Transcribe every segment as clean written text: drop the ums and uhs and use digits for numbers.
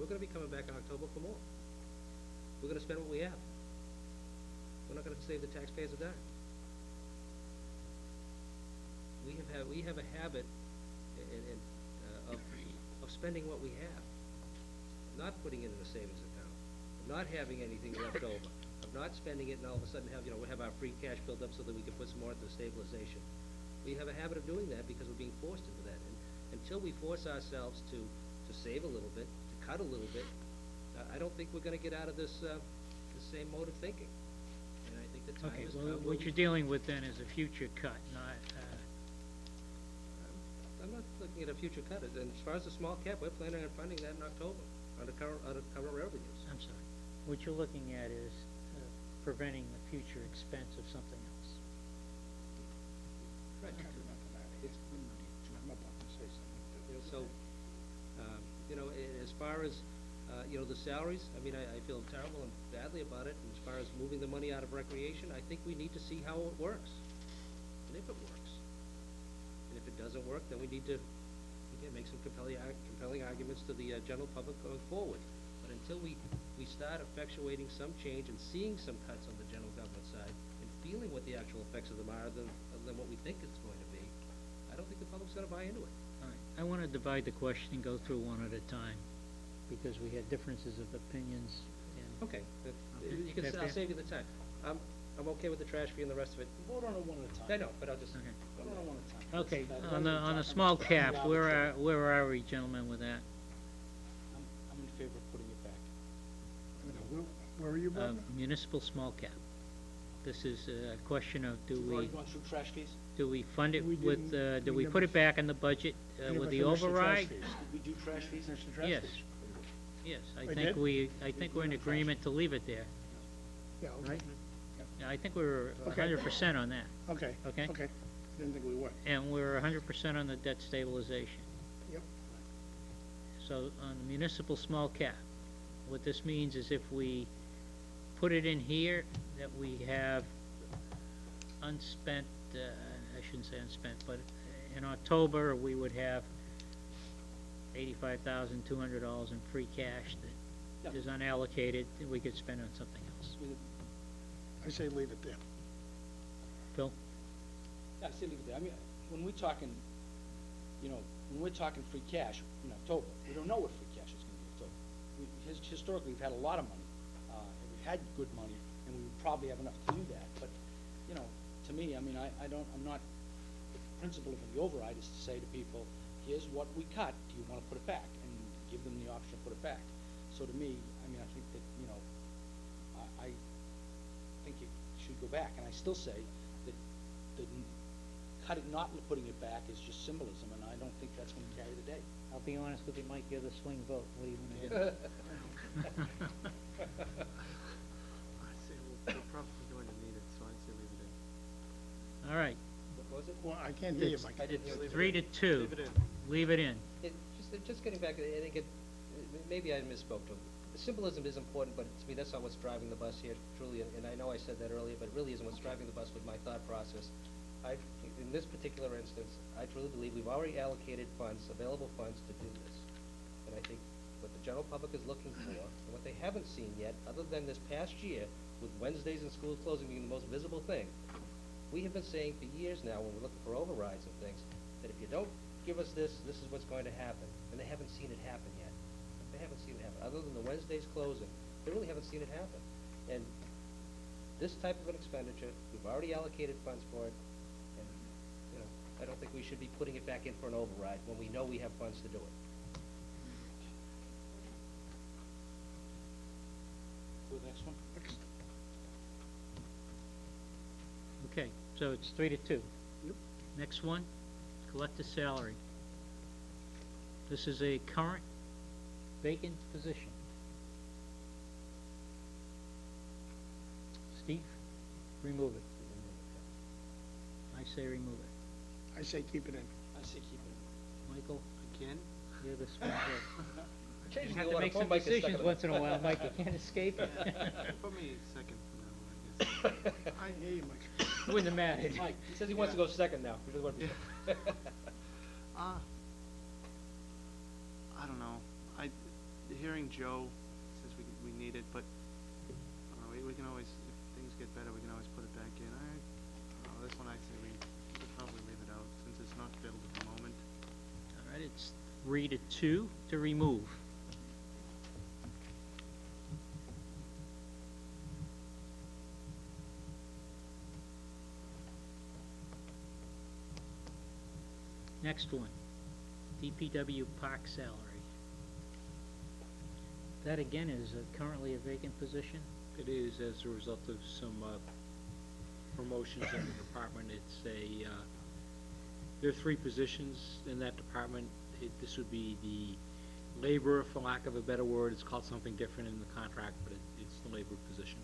we're gonna be coming back in October for more. We're gonna spend what we have. We're not gonna save the taxpayers a dime. We have a habit of spending what we have, not putting it in a savings account, of not having anything left over, of not spending it and all of a sudden we have our free cash build up so that we can put some more into stabilization. We have a habit of doing that because we're being forced into that, and until we force ourselves to save a little bit, to cut a little bit, I don't think we're gonna get out of this, the same mode of thinking. And I think the time Okay, has well, come. what you're dealing with then is a future cut, not, I'm not looking at a future cut, and as far as the small cap, we're planning on funding that in October, out of current revenues. I'm sorry. What you're looking at is preventing the future expense of something else. Right. So, as far as, the salaries, I mean, I feel terrible and badly about it, and as far as moving the money out of recreation, I think we need to see how it works, and if it works. And if it doesn't work, then we need to, again, make some compelling arguments to the general public going forward. But until we start effectuating some change and seeing some cuts on the general government side, and feeling what the actual effects of them are than what we think it's going to be, I don't think the public's gonna buy into it. All right, I want to divide the question and go through one at a time, because we had differences of opinions and. Okay, Okay. you can, Fair, I'll fair. save you the time. I'm okay with the trash fee and the rest of it. Vote on it one at a time. I know, but I'll just. Okay. Vote on it one at a time. Okay, That's on what the we're small talking cap, about. where are we, gentlemen, with that? I'm in favor of putting it back. Where are you, Bob? Municipal small cap. This is a question of We've already gone through trash fees? do we fund it We with, didn't- do we we put never it back in the budget We with never the finished trash override? fees. Did we do trash fees? Finish the trash Yes. fees. Yes, I We think did? I think we're in agreement to leave it there, Yeah, okay. right? Yeah, I think we're Okay. 100% on that, Okay. Okay. Okay. Didn't think we were. and we're 100% on the debt stabilization. Yep. So on the municipal small cap, what this means is if we put it in here, that we have unspent, I shouldn't say unspent, but in October, we would have $85,200 in free cash that Yep. is unallocated, that we could spend on something else. I say leave it there. Phil? Yeah, I say leave it there. I mean, when we're talking, when we're talking free cash in October, we don't know what free cash is gonna be in October. Historically, we've had a lot of money, and we've had good money, and we would probably have enough to do that, but, to me, I mean, I'm not, the principle of the override is to say to people, here's what we cut, do you wanna put it back? And give them the option to put it back. So to me, I mean, I think that, I think it should go back, and I still say that not putting it back is just symbolism, and I don't think that's gonna carry the day. I'll be honest with you, Mike, you're the swing vote. What do you want to do? I say we're probably going to need it, so I'd say leave it in. All right, What was it? Well, I can't hear you, It's- Mike. I didn't hear it's it. 3-2. Leave it in. Leave it in. Just getting back, I think maybe I misspoke to him. The symbolism is important, but to me, that's not what's driving the bus here, truly, and I know I said that earlier, but it really isn't what's driving the bus with my thought process. In this particular instance, I truly believe we've already allocated funds, available funds to do this. And I think what the general public is looking for, and what they haven't seen yet, other than this past year, with Wednesdays and schools closing being the most visible thing, we have been saying for years now, when we're looking for overrides and things, that if you don't give us this, this is what's going to happen. And they haven't seen it happen yet. They haven't seen it happen. Other than the Wednesdays closing, they really haven't seen it happen. And this type of an expenditure, we've already allocated funds for it, and, I don't think we should be putting it back in for an override when we know we have funds to do it. Go to the next one. Okay, so it's 3-2. Yep. Next one, collector salary. This is a current vacant position. Steve, remove it. I say remove it. I say keep it in. I say keep it Michael, Again? you're the swing vote. You Changing have the to order, make poor some Mike is stuck decisions in once in a while, Mike, you can't escape it. Put me second from now on, I guess. I hear you, Mike. Wouldn't have mattered. Mike, He says he wants to go second now. He doesn't want to be- I don't know. hearing Joe says we need it, but, we can always, if things get better, we can always put it back in. This one I say we should probably leave it out, since it's not filled at the moment. All right, it's 3-2 to remove. Next one, DPW park salary. That again is currently a vacant position? It is as a result of some promotions in the department. It's there are 3 positions in that department. This would be the laborer, for lack of a better word. It's called something different in the contract, but it's the labor position.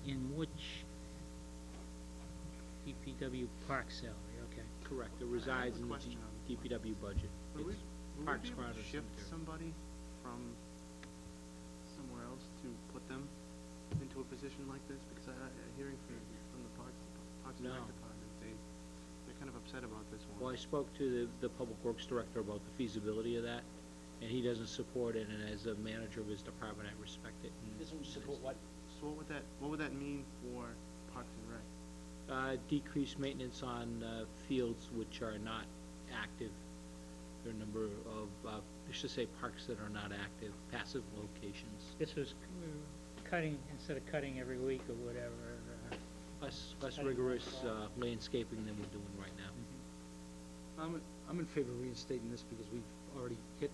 In which DPW park salary, okay. Correct. It resides in the question on this one. DPW budget. Would we It's be Parks, able Grounds, to and shift Cemetery. somebody from somewhere else to put them into a position like this? Because hearing from the Parks and Rec No. Department, they're kind of upset about this one. Well, I spoke to the Public Works Director about the feasibility of that, and he doesn't support it, and as a manager of his department, I respect it. Doesn't support what? So what would that mean for Parks and Rec? Decreased maintenance on fields which are not active. There are a number of, I should say, parks that are not active, passive locations. This was cutting, instead of cutting every week or whatever. Less rigorous landscaping than we're doing right now. I'm in favor of reinstating this because we've already hit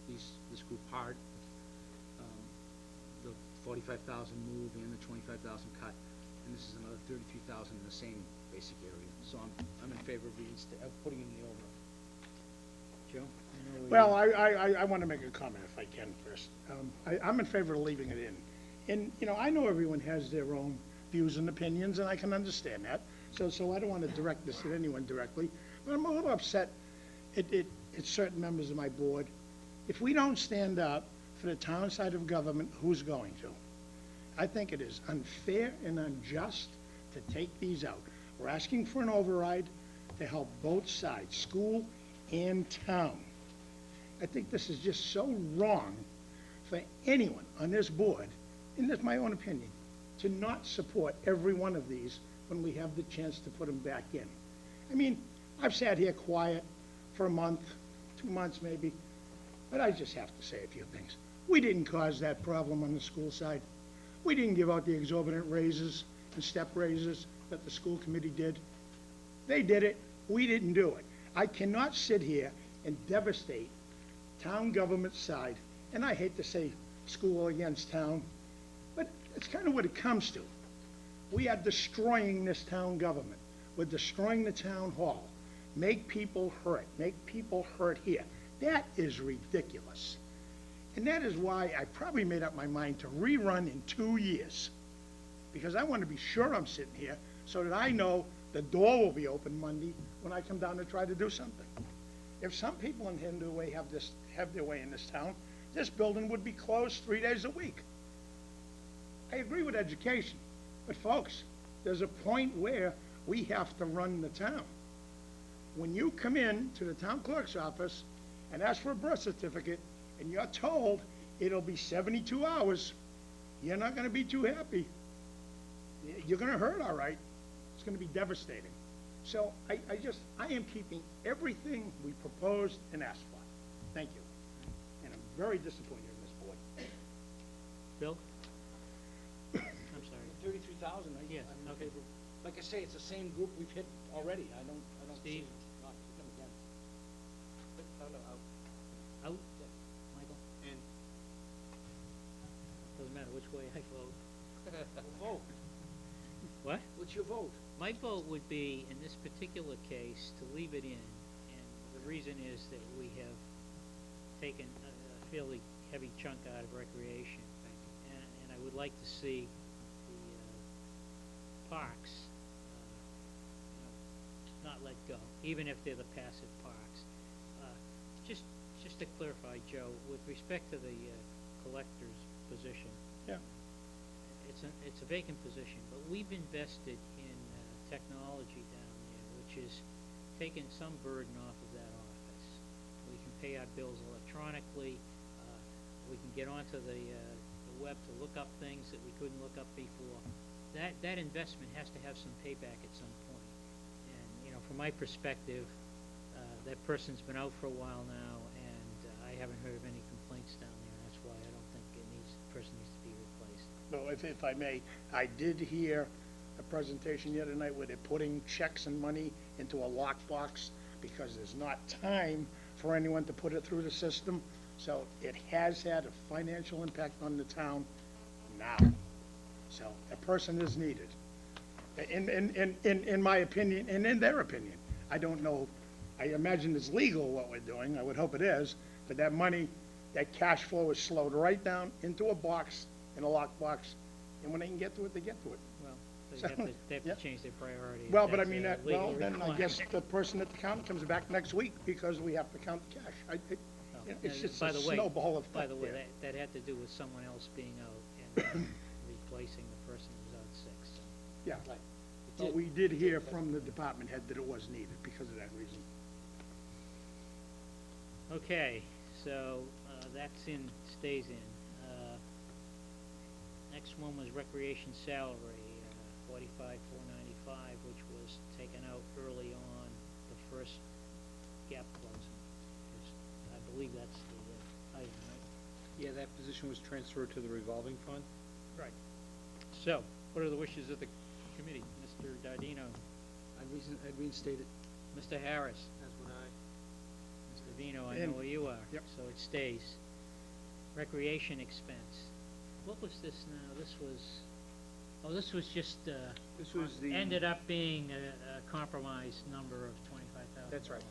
this group hard. The 45,000 move and the 25,000 cut, and this is another 33,000 in the same basic area. So I'm in favor of putting in the override. Joe? I know Well, I want to make a comment if I can first. I'm in favor of leaving it in. And, I know everyone has their own views and opinions, and I can understand that. So I don't want to direct this at anyone directly. But I'm a little upset at certain members of my board. If we don't stand up for the town side of government, who's going to? I think it is unfair and unjust to take these out. We're asking for an override to help both sides, school and town. I think this is just so wrong for anyone on this board, and that's my own opinion, to not support every one of these when we have the chance to put them back in. I mean, I've sat here quiet for a month, 2 months maybe, but I just have to say a few things. We didn't cause that problem on the school side. We didn't give out the exorbitant raises and step raises that the school committee did. They did it. We didn't do it. I cannot sit here and devastate town government side, and I hate to say school against town, but it's kind of what it comes to. We are destroying this town government. We're destroying the town hall. Make people hurt. Make people hurt here. That is ridiculous. And that is why I probably made up my mind to rerun in 2 years. Because I want to be sure I'm sitting here so that I know the door will be open Monday when I come down to try to do something. If some people in Hindu Way have their way in this town, this building would be closed 3 days a week. I agree with education, but folks, there's a point where we have to run the town. When you come in to the town clerk's office and ask for a birth certificate, and you're told it'll be 72 hours, you're not gonna be too happy. You're gonna hurt, all right. It's gonna be devastating. So I am keeping everything we proposed and asked for. Thank you. And I'm very disappointed in this board. Bill? I'm sorry. 33,000, Yes, I'm in okay. favor. Like I say, it's the same group we've hit already. I don't see Steve? not hitting them again. Out? Michael? And Doesn't matter which way I vote. Well, vote. What? What's your vote? My vote would be, in this particular case, to leave it in, and the reason is that we have taken a fairly heavy chunk out of recreation, and I would like to see the parks, not let go, even if they're the passive parks. Just to clarify, Joe, with respect to the collector's position, Yeah. it's a vacant position, but we've invested in technology down there, which is taken some burden off of that office. We can pay our bills electronically. get onto the web to look up things that we couldn't look up before. That investment has to have some payback at some point. And, you know, from my perspective, that person's been out for a while now, and I haven't heard of any complaints down there. That's why I don't think the person needs to be replaced. No, if I may, I did hear a presentation the other night where they're putting checks and money into a lockbox because there's not time for anyone to put it through the system. So it has had a financial impact on the town now. So a person is needed. In my opinion, and in their opinion. I don't know, I imagine it's legal what we're doing, I would hope it is, but that money, that cash flow is slowed right down into a box, in a lockbox, and when they can get to it, they get to it. Well, So, they have yeah. to change their priorities. Well, but I That's mean, a legal then I guess requirement. the person at the counter comes back next week because we have to count the cash. Oh, It's and just by a the way- snowball effect By the way, there. that had to do with someone else being out and replacing the person who was out sick, so. Yeah, Right. but we did hear from the department head that it was needed because of that reason. Okay, so, that's stays in. Next one was recreation salary, 45,495, which was taken out early on the first gap closing. I believe that's the item, right? Yeah, that position was transferred to the revolving fund. Right. So, what are the wishes of the committee? Mr. Dardino, I'd reinstate it. Mr. Harris, As would I. Mr. Vino, I In. know where you are. Yep. So it stays. Recreation expense. What was this now? This was just, This was the. ended up being a compromised number of $25,000. That's right.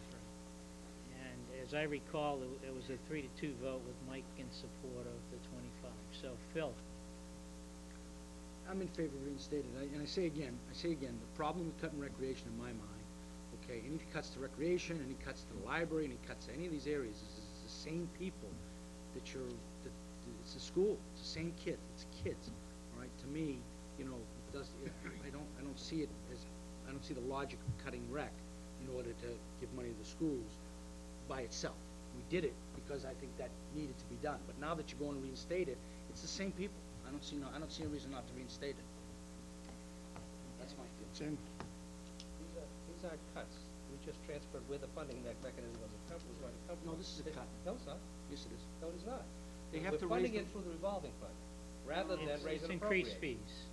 And as I recall, it was a 3-2 vote with Mike in support of the 25. So, Phil, I'm in favor of reinstating it. And I say again, the problem with cutting recreation in my mind, okay, any cuts to recreation, any cuts to the library, any cuts to any of these areas, is the same people it's a school, it's the same kid, it's kids, all right? To me, you know, I don't see it as, I don't see the logic of cutting rec in order to give money to the schools by itself. We did it because I think that needed to be done, but now that you're going to reinstate it, it's the same people. I don't see a reason not to reinstate it. That's my feeling. It's in. These aren't cuts. We just transferred where the funding mechanism was going to come from. No, this is a cut. No, it's not. Yes, it is. No, it is not. They have to We're funding raise it through the revolving fund, rather than it's raise and increased appropriate. fees.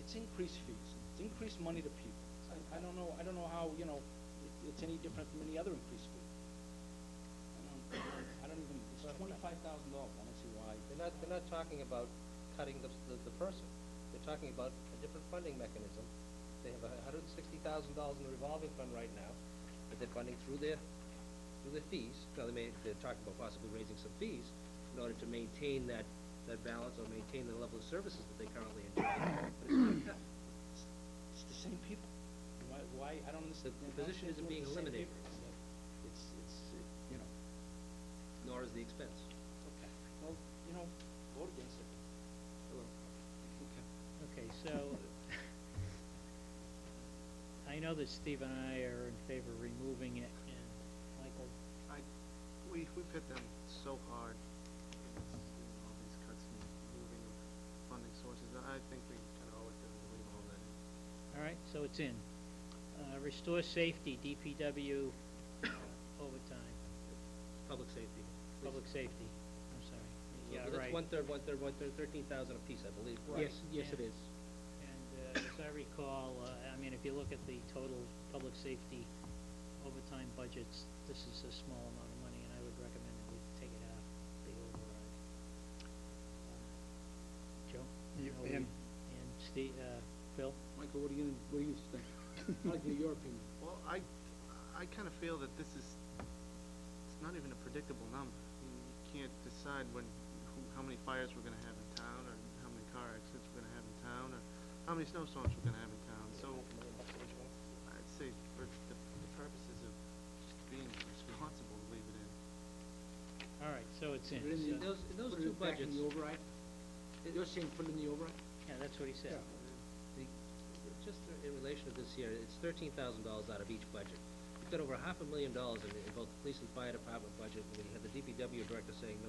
It's increased fees, it's increased money to people. I don't know how, you know, it's any different from any other increased fee. I don't even, it's $25,000, I don't see why. They're not talking about cutting the person. They're talking about a different funding mechanism. They have $160,000 in the revolving fund right now, that they're funding through their fees. Now, they're talking about possibly raising some fees in order to maintain that balance or maintain the level of services that they currently enjoy. But it's not a cut. It's the same people. Why, I don't understand. The position isn't being eliminated. It's, you know, Nor is the expense. okay, well, you know, vote against it. Okay, so, I know that Steve and I are in favor of removing it, and Michael, We've hit them so hard, doing all these cuts and moving of funding sources, I think we kind of owe it to them to leave all that in. all right, so it's in. Restore safety, DPW overtime, Public safety. public safety, I'm sorry. Yeah, That's right. one-third, 13,000 apiece, I believe. Yes, it is. And as I recall, I mean, if you look at the total public safety overtime budgets, this is a small amount of money, and I would recommend that we take it out, the override. Joe? You- Are we- in. And Steve, Phil? Michael, what do you think? I'd like to hear your opinion. Well, I kind of feel that it's not even a predictable number. I mean, you can't decide how many fires we're gonna have in town, or how many car accidents we're gonna have in town, or how many snowstorms we're gonna have in town. So, I'd say for the purposes of being responsible, to leave it in. All right, so it's in. Put it in So- In those Put two it back in budgets, the override? You're saying put it in the override? Yeah, that's what he said. just in relation to this here, it's $13,000 out of each budget. You've got over $500,000 in both the police and fire department budget, and when you have the DPW director saying no